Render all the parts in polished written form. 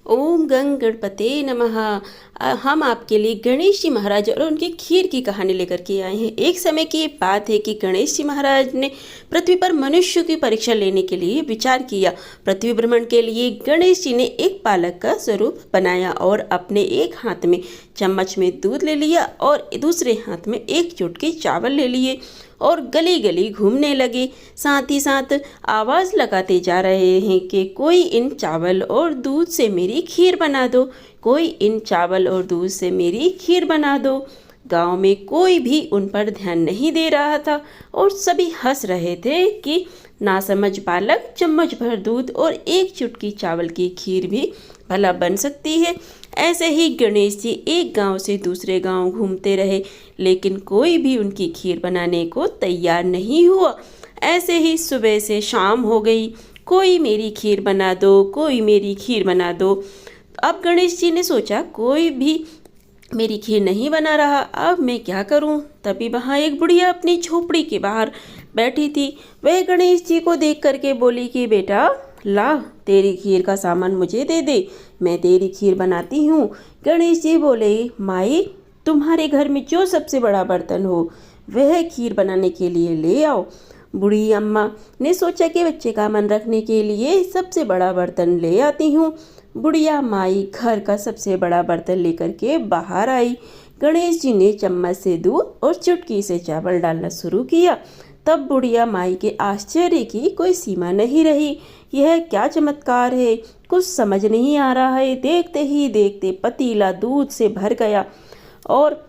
ओम गंग गणपते नमः। हम आपके लिए गणेश जी महाराज और उनकी खीर की कहानी लेकर के आए हैं। एक समय की बात है कि गणेश जी महाराज ने पृथ्वी पर मनुष्य की परीक्षा लेने के लिए विचार किया। पृथ्वी भ्रमण के लिए गणेश जी ने एक बालक का स्वरूप बनाया और अपने एक हाथ में चम्मच में दूध ले लिया और दूसरे हाथ में एक चुटकी चावल ले लिए और गली गली घूमने लगे। साथ ही साथ आवाज़ लगाते जा रहे हैं कि कोई इन चावल और दूध से मेरी खीर बना दो, कोई इन चावल और दूध से मेरी खीर बना दो। गांव में कोई भी उन पर ध्यान नहीं दे रहा था और सभी हंस रहे थे कि नासमझ बालक चम्मच भर दूध और एक चुटकी चावल की खीर भी भला बन सकती है। ऐसे ही गणेश जी एक गांव से दूसरे गांव घूमते रहे, लेकिन कोई भी उनकी खीर बनाने को तैयार नहीं हुआ। ऐसे ही सुबह से शाम हो गई, कोई मेरी खीर बना दो, कोई मेरी खीर बना दो। अब गणेश जी ने सोचा कोई भी मेरी खीर नहीं बना रहा, अब मैं क्या करूं। तभी वहाँ एक बुढ़िया अपनी झोपड़ी के बाहर बैठी थी। वह गणेश जी को देख करके बोली कि बेटा ला, तेरी खीर का सामान मुझे दे दे, मैं तेरी खीर बनाती हूँ। गणेश जी बोले, माई तुम्हारे घर में जो सबसे बड़ा बर्तन हो वह खीर बनाने के लिए ले आओ। बूढ़ी अम्मा ने सोचा कि बच्चे का मन रखने के लिए सबसे बड़ा बर्तन ले आती हूँ। बुढ़िया माई घर का सबसे बड़ा बर्तन लेकर के बाहर आई। गणेश जी ने चम्मच से दूध और चुटकी से चावल डालना शुरू किया। तब बुढ़िया माई के आश्चर्य की कोई सीमा नहीं रही। यह क्या चमत्कार है, कुछ समझ नहीं आ रहा है। देखते ही देखते पतीला दूध से भर गया और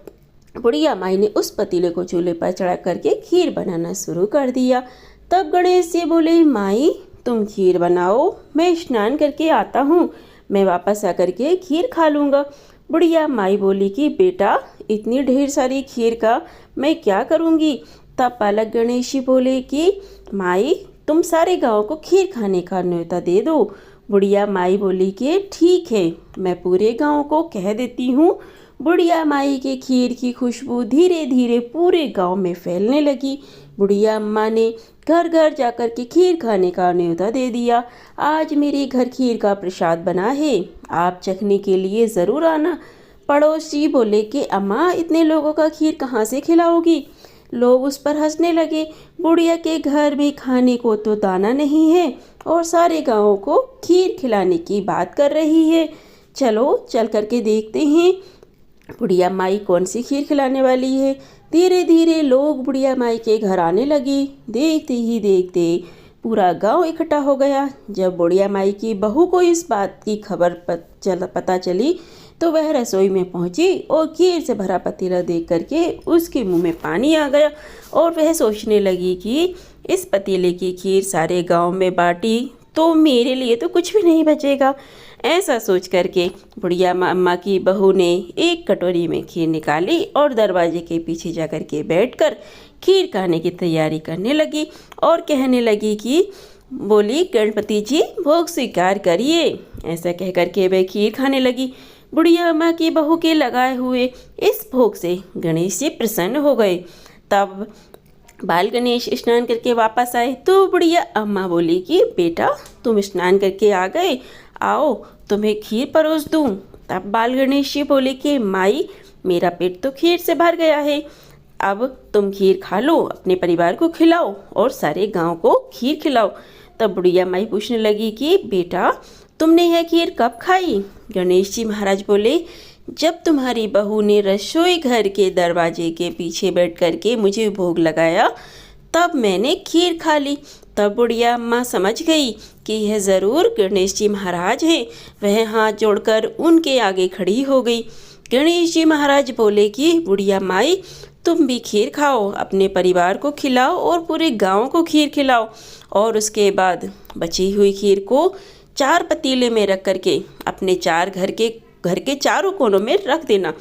बुढ़िया माई ने उस पतीले को चूल्हे पर चढ़ा करके खीर बनाना शुरू कर दिया। तब गणेश जी बोले, माई तुम खीर बनाओ, मैं स्नान करके आता हूँ, मैं वापस आकर के खीर खा लूँगा। बुढ़िया माई बोली कि बेटा इतनी ढेर सारी खीर का मैं क्या करूँगी। तब बालक गणेश जी बोले कि माई तुम सारे गांव को खीर खाने का न्योता दे दो। बुढ़िया माई बोली कि ठीक है, मैं पूरे गांव को कह देती हूँ। बुढ़िया माई के खीर की खुशबू धीरे धीरे पूरे गांव में फैलने लगी। बुढ़िया अम्मा ने घर घर जाकर के खीर खाने का न्योता दे दिया। आज मेरे घर खीर का प्रसाद बना है, आप चखने के लिए ज़रूर आना। पड़ोसी बोले कि अम्मा इतने लोगों का खीर कहाँ से खिलाओगी। लोग उस पर हंसने लगे। बुढ़िया के घर में खाने को तो दाना नहीं है और सारे गाँव को खीर खिलाने की बात कर रही है। चलो चल करके देखते हैं बुढ़िया माई कौन सी खीर खिलाने वाली है। धीरे धीरे लोग बुढ़िया माई के घर आने लगे। देखते ही देखते पूरा गांव इकट्ठा हो गया। जब बुढ़िया माई की बहू को इस बात की खबर पता चली तो वह रसोई में पहुंची और खीर से भरा पतीला देख करके उसके मुंह में पानी आ गया और वह सोचने लगी कि इस पतीले की खीर सारे गांव में बांटी तो मेरे लिए तो कुछ भी नहीं बचेगा। ऐसा सोच करके बुढ़िया अम्मा की बहू ने एक कटोरी में खीर निकाली और दरवाजे के पीछे जा कर के बैठकर खीर खाने की तैयारी करने लगी और कहने लगी कि बोली गणपति जी भोग स्वीकार करिए। ऐसा कह करके वह खीर खाने लगी। बुढ़िया अम्मा की बहू के लगाए हुए इस भोग से गणेश जी प्रसन्न हो गए। तब बाल गणेश स्नान करके वापस आए तो बुढ़िया अम्मा बोली कि बेटा तुम स्नान करके आ गए, आओ तुम्हें खीर परोस दूं। तब बाल गणेश जी बोले कि माई मेरा पेट तो खीर से भर गया है, अब तुम खीर खा लो, अपने परिवार को खिलाओ और सारे गांव को खीर खिलाओ। तब बुढ़िया माई पूछने लगी कि बेटा तुमने यह खीर कब खाई। गणेश जी महाराज बोले, जब तुम्हारी बहू ने रसोई घर के दरवाजे के पीछे बैठ कर के मुझे भोग लगाया तब मैंने खीर खा ली। तब बुढ़िया अम्मा समझ गई कि यह ज़रूर गणेश जी महाराज हैं। वह हाथ जोड़कर उनके आगे खड़ी हो गई। गणेश जी महाराज बोले कि बुढ़िया माई तुम भी खीर खाओ, अपने परिवार को खिलाओ और पूरे गांव को खीर खिलाओ और उसके बाद बची हुई खीर को 4 पतीले में रख करके अपने घर के चारों कोनों में रख देना।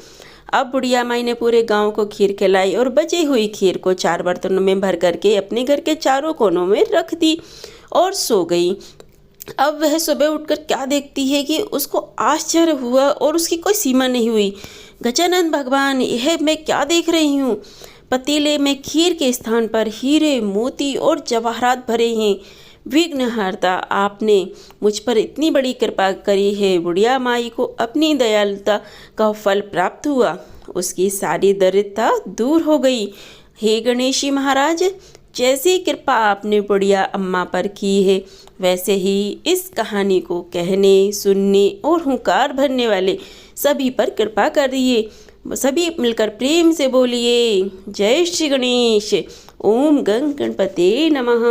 अब बुढ़िया माई ने पूरे गांव को खीर खिलाई और बची हुई खीर को 4 बर्तनों में भर करके अपने घर के चारों कोनों में रख दी और सो गई। अब वह सुबह उठकर क्या देखती है कि उसको आश्चर्य हुआ और उसकी कोई सीमा नहीं हुई। गजानन भगवान, यह मैं क्या देख रही हूँ। पतीले में खीर के स्थान पर हीरे मोती और जवाहरात भरे हैं। विघ्नहर्ता, आपने मुझ पर इतनी बड़ी कृपा करी है। बुढ़िया माई को अपनी दयालुता का फल प्राप्त हुआ, उसकी सारी दरिद्रता दूर हो गई। हे गणेश जी महाराज, जैसी कृपा आपने बुढ़िया अम्मा पर की है, वैसे ही इस कहानी को कहने, सुनने और हुंकार भरने वाले सभी पर कृपा करिए। सभी मिलकर प्रेम से बोलिए, जय श्री गणेश। ओम गंग गणपते नमः।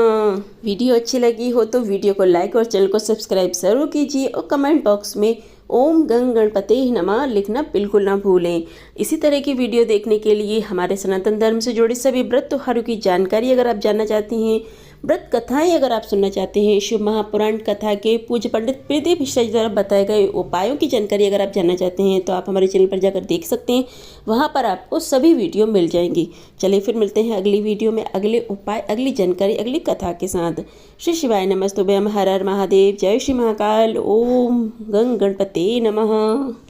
वीडियो अच्छी लगी हो तो वीडियो को लाइक और चैनल को सब्सक्राइब जरूर कीजिए और कमेंट बॉक्स में ओम गंग गणपते नमः लिखना बिल्कुल ना भूलें। इसी तरह की वीडियो देखने के लिए हमारे सनातन धर्म से जुड़े सभी व्रत त्योहारों की जानकारी अगर आप जानना चाहती हैं, व्रत कथाएं अगर आप सुनना चाहते हैं, शिव महापुराण कथा के पूज्य पंडित प्रदीप मिश्रा जी द्वारा बताए गए उपायों की जानकारी अगर आप जानना चाहते हैं तो आप हमारे चैनल पर जाकर देख सकते हैं। वहां पर आपको सभी वीडियो मिल जाएंगी। चलिए फिर मिलते हैं अगली वीडियो में अगले उपाय, अगली जानकारी, अगली कथा के साथ। श्री शिवाय नमस्तुभ्यं। हर हर महादेव। जय श्री महाकाल। ओम गंग गणपते नमः।